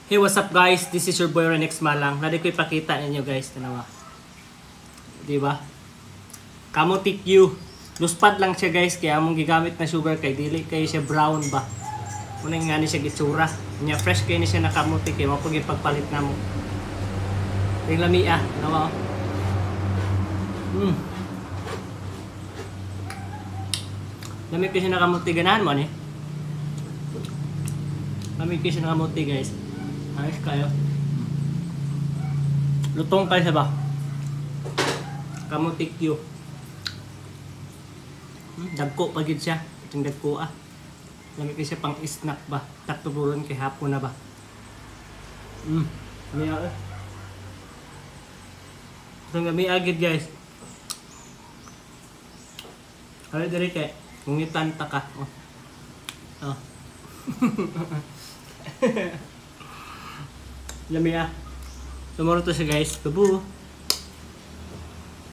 Hey, what's up guys? This is your boy Renex Malang. Nadi ko ipakita ninyo guys, tanawa. Di ba? Kamutik you. Luspad lang siya guys, kaya among gigamit na sugar kay dili kay siya brown ba. Muna nga ni siya gitsura. Nya fresh kay ni siya nakamutik kay mapag ipagpalit namo. Ring lami tanawa. Lami ko siya nakamutik ganahan mo ni. Lami ko siya nakamutik guys. Ayos kayo. Lutong kayo sa ba? Kamutik you. Dagko pa gid siya. Itong dagko Lamig kayo siya pang snack ba? Taktuburon kay hapon na ba? May itong gami agad guys. Ano diri kay? Ngungitan ta ka. Lami Sumuro to siya guys. Tubo.